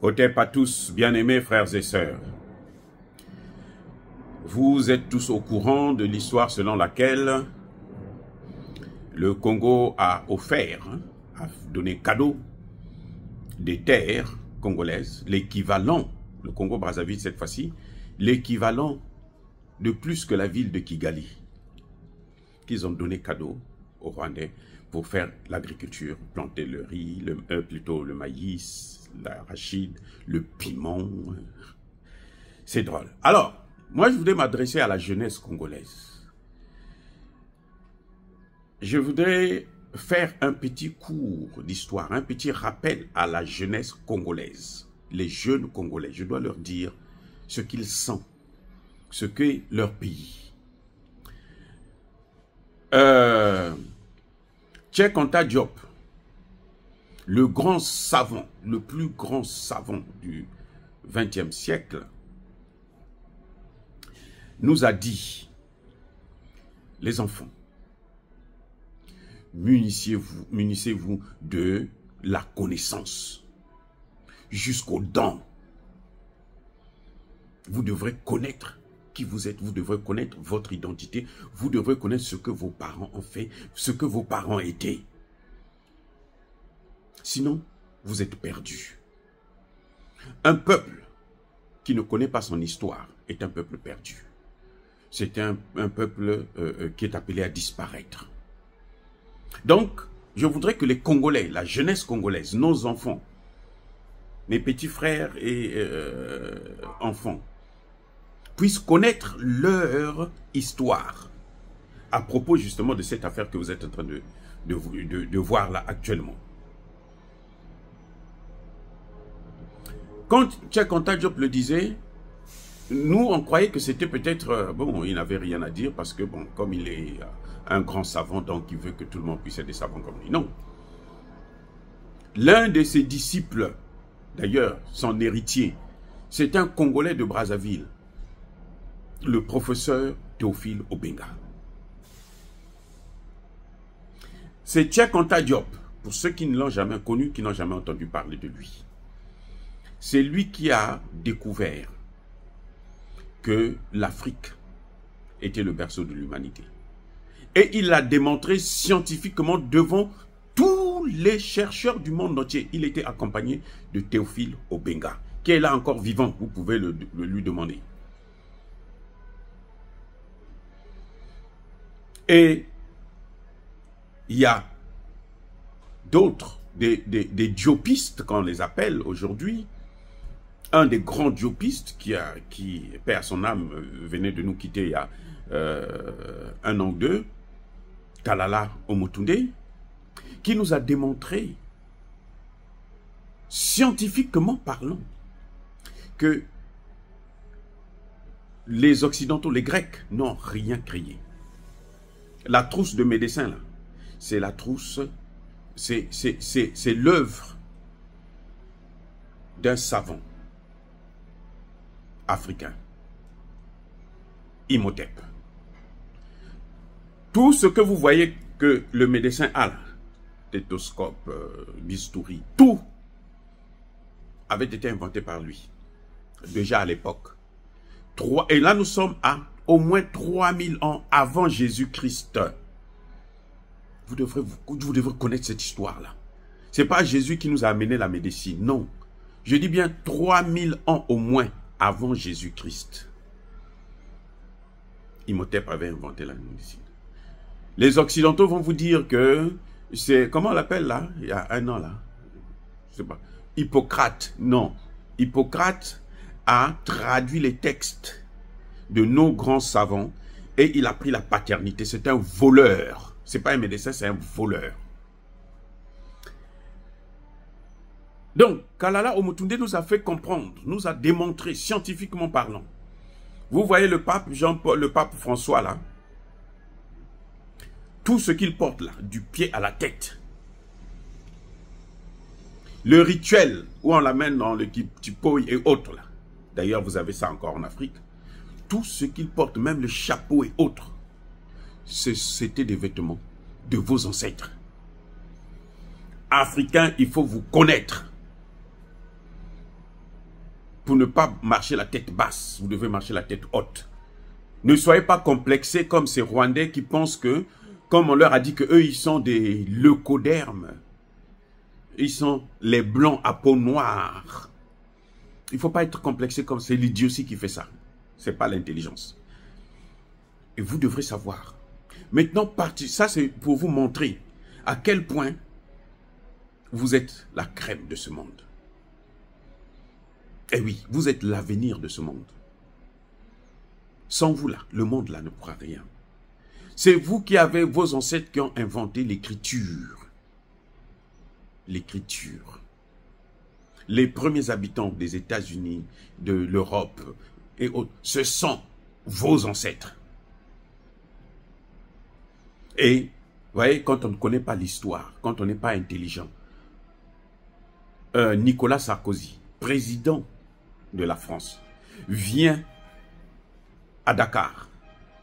Otep à tous, bien-aimés frères et sœurs. Vous êtes tous au courant de l'histoire selon laquelle le Congo a offert, a donné cadeau des terres congolaises, l'équivalent, le Congo-Brazzaville cette fois-ci, l'équivalent de plus que la ville de Kigali, qu'ils ont donné cadeau aux Rwandais pour faire l'agriculture, planter le riz, plutôt le maïs, l'arachide, le piment. C'est drôle. Alors, moi je voudrais m'adresser à la jeunesse congolaise. Je voudrais faire un petit cours d'histoire, un petit rappel à la jeunesse congolaise, les jeunes Congolais. Je dois leur dire ce qu'ils sentent, ce qu'est leur pays. Cheikh Anta Diop, le grand savant, le plus grand savant du XXe siècle, nous a dit, les enfants, munissez-vous de la connaissance jusqu'aux dents. Vous devrez connaître qui vous êtes, vous devrez connaître votre identité, vous devrez connaître ce que vos parents ont fait, ce que vos parents étaient. Sinon, vous êtes perdus. Un peuple qui ne connaît pas son histoire est un peuple perdu. C'est un peuple qui est appelé à disparaître. Donc, je voudrais que les Congolais, la jeunesse congolaise, nos enfants, mes petits frères et enfants, puissent connaître leur histoire à propos justement de cette affaire que vous êtes en train de voir là actuellement. Quand Cheikh Anta Diop le disait, nous on croyait que c'était peut-être, bon, il n'avait rien à dire parce que bon, comme il est un grand savant, donc il veut que tout le monde puisse être des savants comme lui. Non. L'un de ses disciples, d'ailleurs son héritier, c'est un Congolais de Brazzaville, le professeur Théophile Obenga. C'est Cheikh Anta Diop, pour ceux qui ne l'ont jamais connu, qui n'ont jamais entendu parler de lui. C'est lui qui a découvert que l'Afrique était le berceau de l'humanité. Et il l'a démontré scientifiquement devant tous les chercheurs du monde entier. Il était accompagné de Théophile Obenga, qui est là encore vivant, vous pouvez le lui demander. Et il y a d'autres, des diopistes, qu'on les appelle aujourd'hui. Un des grands diopistes qui, paix à son âme, venait de nous quitter il y a un an ou deux, Kalala Omotunde, qui nous a démontré, scientifiquement parlant, que les Occidentaux, les Grecs, n'ont rien créé. La trousse de médecins, là, c'est la trousse, c'est l'œuvre d'un savant africain, Imhotep. Tout ce que vous voyez que le médecin a, stéthoscope, bistouri, tout avait été inventé par lui, déjà à l'époque. Et là, nous sommes à au moins 3000 ans avant Jésus-Christ. Vous devrez connaître cette histoire-là. Ce n'est pas Jésus qui nous a amené la médecine, non. Je dis bien 3000 ans au moins avant Jésus-Christ. Imhotep avait inventé la médecine. Les Occidentaux vont vous dire que c'est, comment on l'appelle là, il y a un an là, je sais pas, Hippocrate, non. Hippocrate a traduit les textes de nos grands savants et il a pris la paternité. C'est un voleur. C'est pas un médecin, c'est un voleur. Donc, Kalala Omotunde nous a fait comprendre, nous a démontré, scientifiquement parlant. Vous voyez le pape Jean-Paul, le pape François là, tout ce qu'il porte là, du pied à la tête. Le rituel où on l'amène dans le Kipoi et autres là. D'ailleurs, vous avez ça encore en Afrique. Tout ce qu'il porte, même le chapeau et autres, c'était des vêtements de vos ancêtres. Africains, il faut vous connaître. pour ne pas marcher la tête basse, vous devez marcher la tête haute. Ne soyez pas complexés comme ces Rwandais qui pensent que, comme on leur a dit qu'eux, ils sont des leucodermes. Ils sont les blancs à peau noire. Il ne faut pas être complexé comme c'est l'idiotie qui fait ça. Ce n'est pas l'intelligence. Et vous devrez savoir. Maintenant, ça c'est pour vous montrer à quel point vous êtes la crème de ce monde. Et oui, vous êtes l'avenir de ce monde. Sans vous là, le monde là ne pourra rien. C'est vous qui avez vos ancêtres qui ont inventé l'écriture. L'écriture. Les premiers habitants des États-Unis, de l'Europe et autres, ce sont vos ancêtres. Et, vous voyez, quand on ne connaît pas l'histoire, quand on n'est pas intelligent, Nicolas Sarkozy, président de la France, vient à Dakar,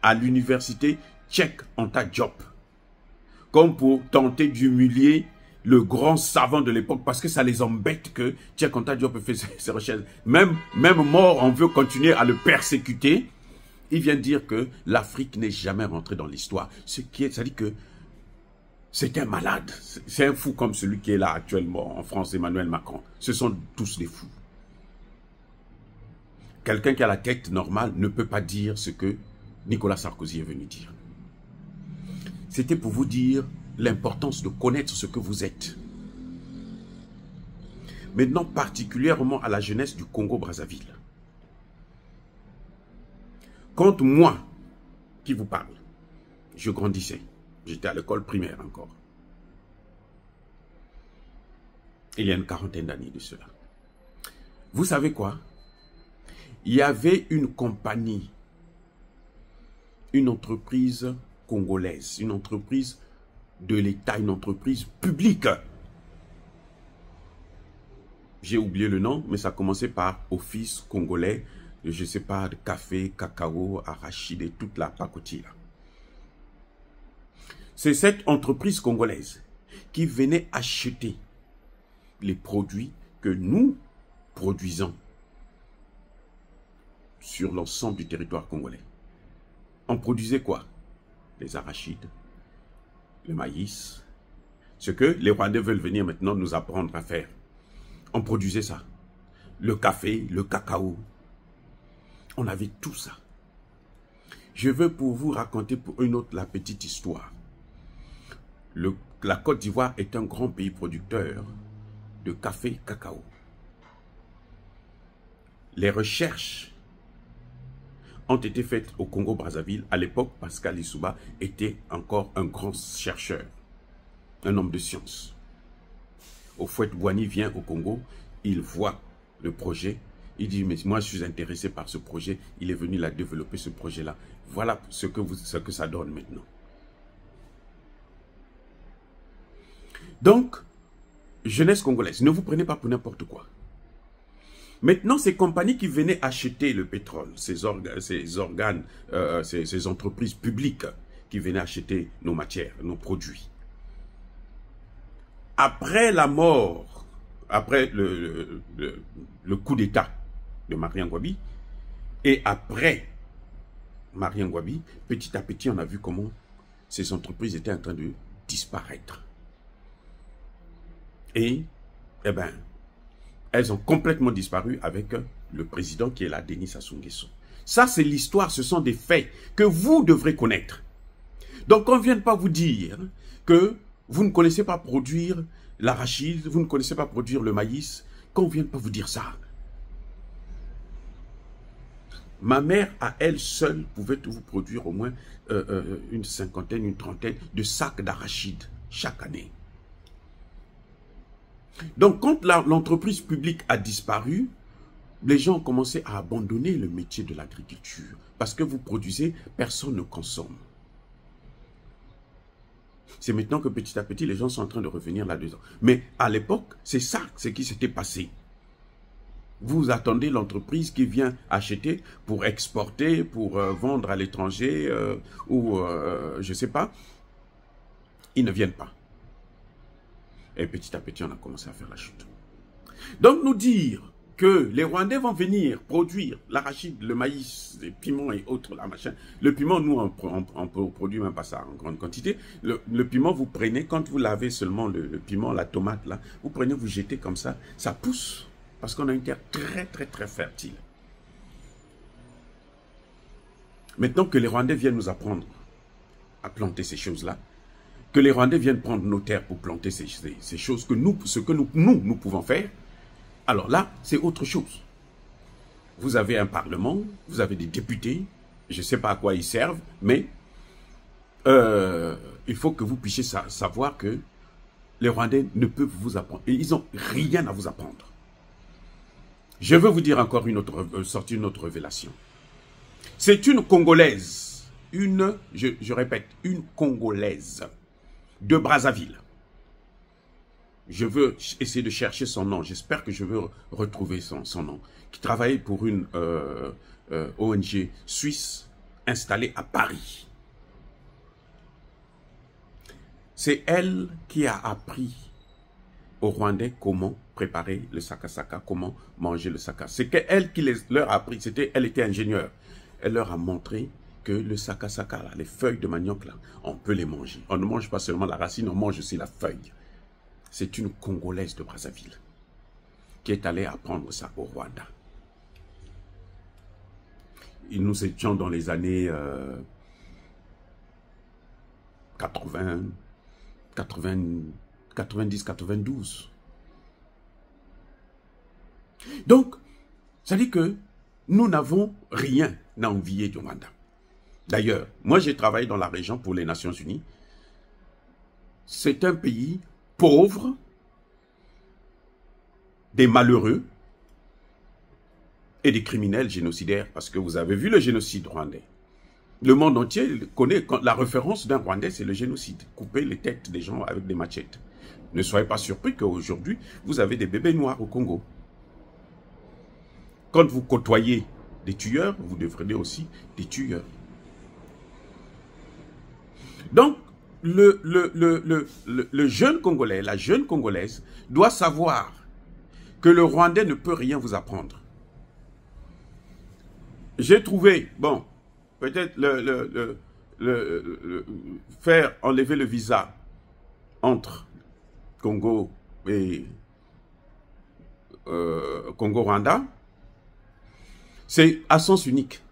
à l'université Cheikh Anta Diop, comme pour tenter d'humilier le grand savant de l'époque, parce que ça les embête que Cheikh Anta Diop fait ses recherches. Même mort, on veut continuer à le persécuter. Il vient dire que l'Afrique n'est jamais rentrée dans l'histoire. Ça dit que c'est un malade. C'est un fou comme celui qui est là actuellement en France, Emmanuel Macron. Ce sont tous des fous. Quelqu'un qui a la tête normale ne peut pas dire ce que Nicolas Sarkozy est venu dire. C'était pour vous dire l'importance de connaître ce que vous êtes. Maintenant, particulièrement à la jeunesse du Congo-Brazzaville. Quand moi, qui vous parle, je grandissais, j'étais à l'école primaire encore. Il y a une quarantaine d'années de cela. Vous savez quoi? Il y avait une compagnie, une entreprise congolaise, une entreprise de l'État, une entreprise publique. J'ai oublié le nom, mais ça commençait par Office congolais, je ne sais pas, de café, cacao, arachide et toute la pacotille là. C'est cette entreprise congolaise qui venait acheter les produits que nous produisons sur l'ensemble du territoire congolais. On produisait quoi? Les arachides, le maïs, ce que les Rwandais veulent venir maintenant nous apprendre à faire. On produisait ça. Le café, le cacao. On avait tout ça. Je veux pour vous raconter pour une autre la petite histoire. La Côte d'Ivoire est un grand pays producteur de café et cacao. Les recherches ont été faites au Congo-Brazzaville. À l'époque, Pascal Lissouba était encore un grand chercheur, un homme de science. Houphouët-Boigny vient au Congo, il voit le projet, il dit, mais moi je suis intéressé par ce projet, il est venu la développer ce projet-là. Voilà ce que ça donne maintenant. Donc, jeunesse congolaise, ne vous prenez pas pour n'importe quoi. Maintenant, ces compagnies qui venaient acheter le pétrole, ces entreprises publiques qui venaient acheter nos matières, nos produits. Après la mort, après le coup d'État de Marien Ngouabi, et après Marien Ngouabi, petit à petit, on a vu comment ces entreprises étaient en train de disparaître. Et, eh bien, elles ont complètement disparu avec le président qui est là, Denis Sassou Nguesso. Ça, c'est l'histoire, ce sont des faits que vous devrez connaître. Donc, on ne vient pas vous dire que vous ne connaissez pas produire l'arachide, vous ne connaissez pas produire le maïs, qu'on ne vienne pas vous dire ça. Ma mère, à elle seule, pouvait vous produire au moins une cinquantaine, une trentaine de sacs d'arachide chaque année. Donc, quand l'entreprise publique a disparu, les gens ont commencé à abandonner le métier de l'agriculture. Parce que vous produisez, personne ne consomme. C'est maintenant que petit à petit, les gens sont en train de revenir là-dedans. Mais à l'époque, c'est ça ce qui s'était passé. Vous attendez l'entreprise qui vient acheter pour exporter, pour vendre à l'étranger, ou je ne sais pas. Ils ne viennent pas. Et petit à petit, on a commencé à faire la chute. Donc, nous dire que les Rwandais vont venir produire l'arachide, le maïs, les piments et autres, là, machin. Le piment, nous, on produit même pas ça en grande quantité. Le piment, vous prenez, quand vous lavez seulement le piment, la tomate, là, vous prenez, vous jetez comme ça pousse. Parce qu'on a une terre très, très, très fertile. Maintenant que les Rwandais viennent nous apprendre à planter ces choses-là, que les Rwandais viennent prendre nos terres pour planter ces choses, ce que nous pouvons faire, alors là, c'est autre chose. Vous avez un parlement, vous avez des députés, je ne sais pas à quoi ils servent, mais il faut que vous puissiez savoir que les Rwandais ne peuvent vous apprendre. Et ils n'ont rien à vous apprendre. Je veux vous dire encore sortir une autre révélation. C'est une Congolaise, je répète, une Congolaise de Brazzaville. Je veux essayer de chercher son nom. J'espère que je veux retrouver son nom. Qui travaille pour une ONG suisse installée à Paris. C'est elle qui a appris aux Rwandais comment préparer le sakasaka, comment manger le saka. C'est elle qui leur a appris. Elle était ingénieure. Elle leur a montré que le sakasaka, les feuilles de manioc, là, on peut les manger. On ne mange pas seulement la racine, on mange aussi la feuille. C'est une Congolaise de Brazzaville qui est allée apprendre ça au Rwanda. Et nous étions dans les années 90-92. Donc, ça dit que nous n'avons rien à envier du Rwanda. D'ailleurs, moi j'ai travaillé dans la région pour les Nations Unies. C'est un pays pauvre, des malheureux et des criminels génocidaires, parce que vous avez vu le génocide rwandais. Le monde entier connaît, la référence d'un Rwandais, c'est le génocide. Couper les têtes des gens avec des machettes. Ne soyez pas surpris qu'aujourd'hui, vous avez des bébés noirs au Congo. Quand vous côtoyez des tueurs, vous devenez aussi des tueurs. Donc, le jeune Congolais, la jeune Congolaise, doit savoir que le Rwandais ne peut rien vous apprendre. J'ai trouvé, bon, peut-être faire enlever le visa entre Congo et Congo-Rwanda, c'est à sens unique.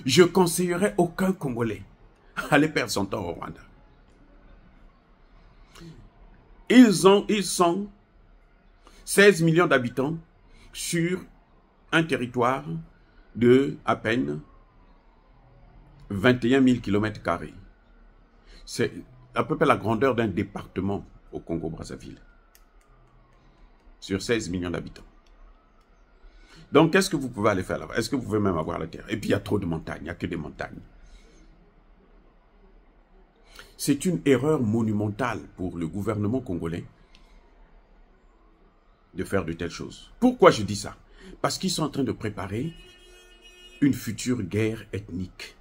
Je conseillerais aucun Congolais à aller perdre son temps au Rwanda. Ils sont 16 millions d'habitants sur un territoire de à peine 21 000 km². C'est à peu près la grandeur d'un département au Congo-Brazzaville. Sur 16 millions d'habitants. Donc, qu'est-ce que vous pouvez aller faire là-bas? Est-ce que vous pouvez même avoir la terre? Et puis, il y a trop de montagnes, il n'y a que des montagnes. C'est une erreur monumentale pour le gouvernement congolais de faire de telles choses. Pourquoi je dis ça? Parce qu'ils sont en train de préparer une future guerre ethnique,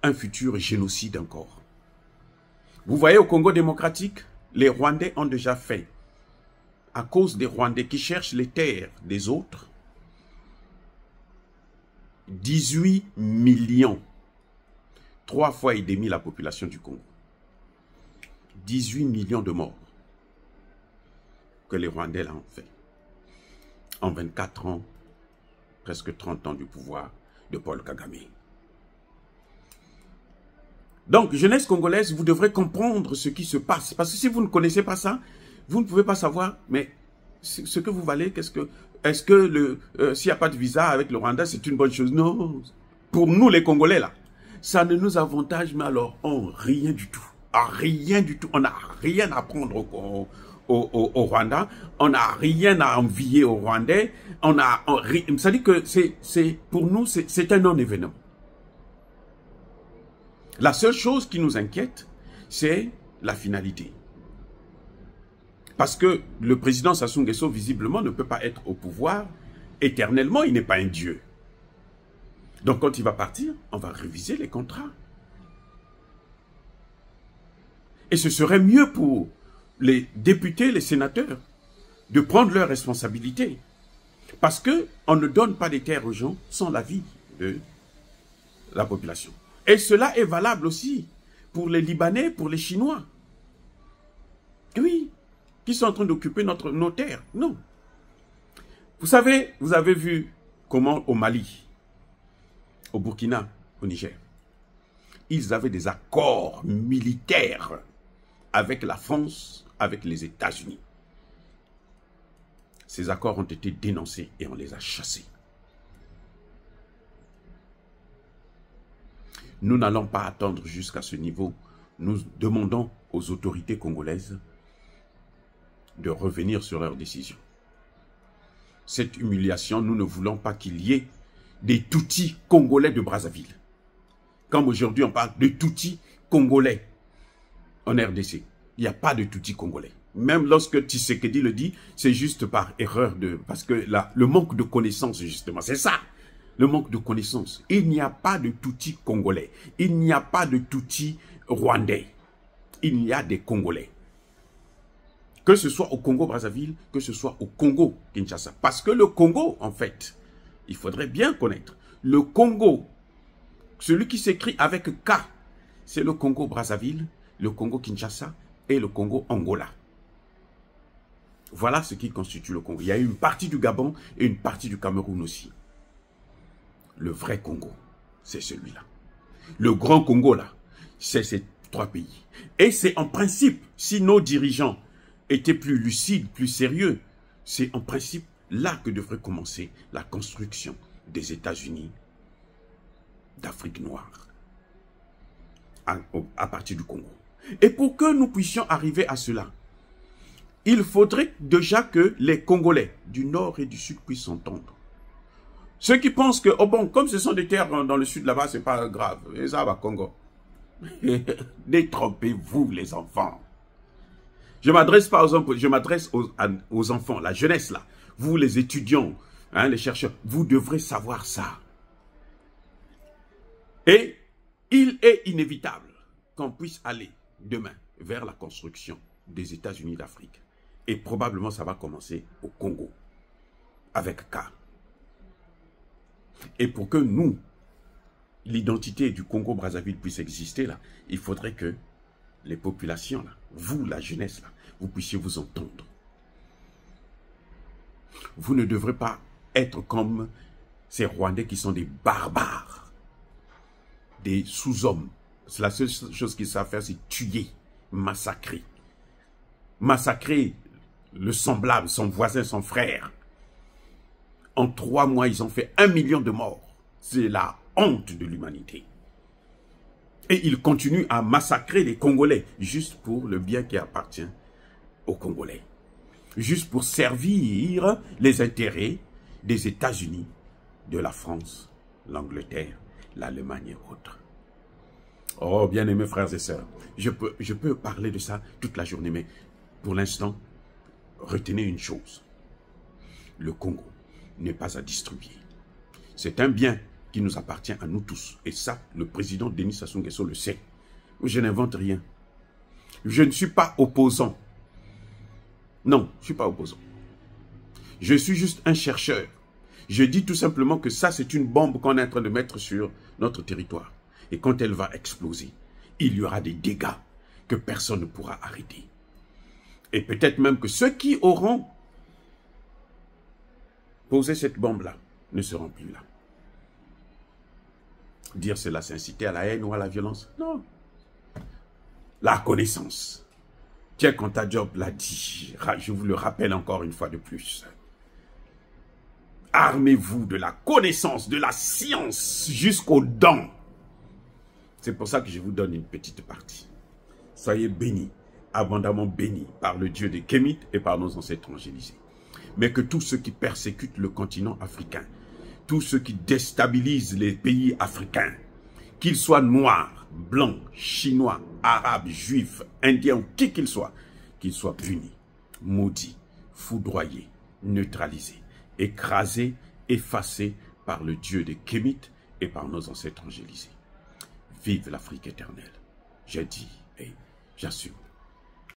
un futur génocide encore. Vous voyez au Congo démocratique, les Rwandais ont déjà fait, à cause des Rwandais qui cherchent les terres des autres, 18 millions, 3 fois et demi la population du Congo. 18 millions de morts que les Rwandais l'ont fait. En 24 ans, presque 30 ans du pouvoir de Paul Kagame. Donc, jeunesse congolaise, vous devrez comprendre ce qui se passe. Parce que si vous ne connaissez pas ça, vous ne pouvez pas savoir, mais ce que vous valez, est-ce que s'il n'y a pas de visa avec le Rwanda, c'est une bonne chose? Non. Pour nous, les Congolais, là, ça ne nous avantage, mais alors, rien du tout. Rien du tout. On n'a rien à prendre au Rwanda. On n'a rien à envier aux Rwandais. Ça dit que pour nous, c'est un non-événement. La seule chose qui nous inquiète, c'est la finalité. Parce que le président Sassou Nguesso, visiblement, ne peut pas être au pouvoir éternellement. Il n'est pas un dieu. Donc, quand il va partir, on va réviser les contrats. Et ce serait mieux pour les députés, les sénateurs, de prendre leurs responsabilités. Parce qu'on ne donne pas des terres aux gens sans l'avis de la population. Et cela est valable aussi pour les Libanais, pour les Chinois. Oui, qui sont en train d'occuper nos terres. Non. Vous savez, vous avez vu comment au Mali, au Burkina, au Niger, ils avaient des accords militaires avec la France, avec les États-Unis. Ces accords ont été dénoncés et on les a chassés. Nous n'allons pas attendre jusqu'à ce niveau. Nous demandons aux autorités congolaises de revenir sur leurs décisions. Cette humiliation, nous ne voulons pas qu'il y ait des Tutsis congolais de Brazzaville. Comme aujourd'hui on parle de Tutsis congolais en RDC. Il n'y a pas de Tutsis congolais. Même lorsque Tshisekedi le dit, c'est juste par erreur parce que le manque de connaissances, justement, c'est ça. Le manque de connaissances. Il n'y a pas de Tutsis congolais. Il n'y a pas de Tutsis rwandais. Il y a des Congolais. Que ce soit au Congo-Brazzaville, que ce soit au Congo-Kinshasa. Parce que le Congo, en fait, il faudrait bien connaître. Le Congo, celui qui s'écrit avec K, c'est le Congo-Brazzaville, le Congo-Kinshasa et le Congo-Angola. Voilà ce qui constitue le Congo. Il y a une partie du Gabon et une partie du Cameroun aussi. Le vrai Congo, c'est celui-là. Le grand Congo, là, c'est ces 3 pays. Et c'est en principe, si nos dirigeants étaient plus lucides, plus sérieux, c'est en principe là que devrait commencer la construction des États-Unis d'Afrique noire, à partir du Congo. Et pour que nous puissions arriver à cela, il faudrait déjà que les Congolais du Nord et du Sud puissent s'entendre. Ceux qui pensent que, oh bon, comme ce sont des terres dans le Sud là-bas, c'est pas grave, et ça va, Congo. Détrompez-vous, les enfants. Je m'adresse pas aux enfants, je m'adresse aux enfants, la jeunesse là. Vous, les étudiants, hein, les chercheurs, vous devrez savoir ça. Et il est inévitable qu'on puisse aller demain vers la construction des États-Unis d'Afrique. Et probablement ça va commencer au Congo, avec K. Et pour que nous, l'identité du Congo-Brazzaville puisse exister là, il faudrait que les populations là, vous, la jeunesse là, vous puissiez vous entendre. Vous ne devrez pas être comme ces Rwandais qui sont des barbares, des sous-hommes. La seule chose qu'ils savent faire, c'est tuer, massacrer. Massacrer le semblable, son voisin, son frère. En 3 mois, ils ont fait 1 million de morts. C'est la honte de l'humanité. Et ils continuent à massacrer les Congolais, juste pour le bien qui appartient aux Congolais. Juste pour servir les intérêts des États-Unis, de la France, l'Angleterre, l'Allemagne et autres. Oh, bien-aimés frères et sœurs, je peux parler de ça toute la journée, mais pour l'instant, retenez une chose. Le Congo n'est pas à distribuer. C'est un bien qui nous appartient à nous tous. Et ça, le président Denis Sassou Nguesso le sait. Je n'invente rien. Je ne suis pas opposant. Non, je ne suis pas opposant. Je suis juste un chercheur. Je dis tout simplement que ça, c'est une bombe qu'on est en train de mettre sur notre territoire. Et quand elle va exploser, il y aura des dégâts que personne ne pourra arrêter. Et peut-être même que ceux qui auront posé cette bombe-là ne seront plus là. Dire cela, c'est inciter à la haine ou à la violence? Non. La connaissance. Tiens, quand ta Job l'a dit, je vous le rappelle encore une fois de plus. Armez-vous de la connaissance, de la science jusqu'aux dents. C'est pour ça que je vous donne une petite partie. Soyez bénis, abondamment bénis par le Dieu des Kémites et par nos ancêtres angélisés. Mais que tous ceux qui persécutent le continent africain, tous ceux qui déstabilisent les pays africains, qu'ils soient noirs, blancs, chinois, arabes, juifs, indiens ou qui qu'ils soient punis, maudits, foudroyés, neutralisés, écrasés, effacés par le Dieu des Kémites et par nos ancêtres angélisés. Vive l'Afrique éternelle. J'ai dit et j'assume.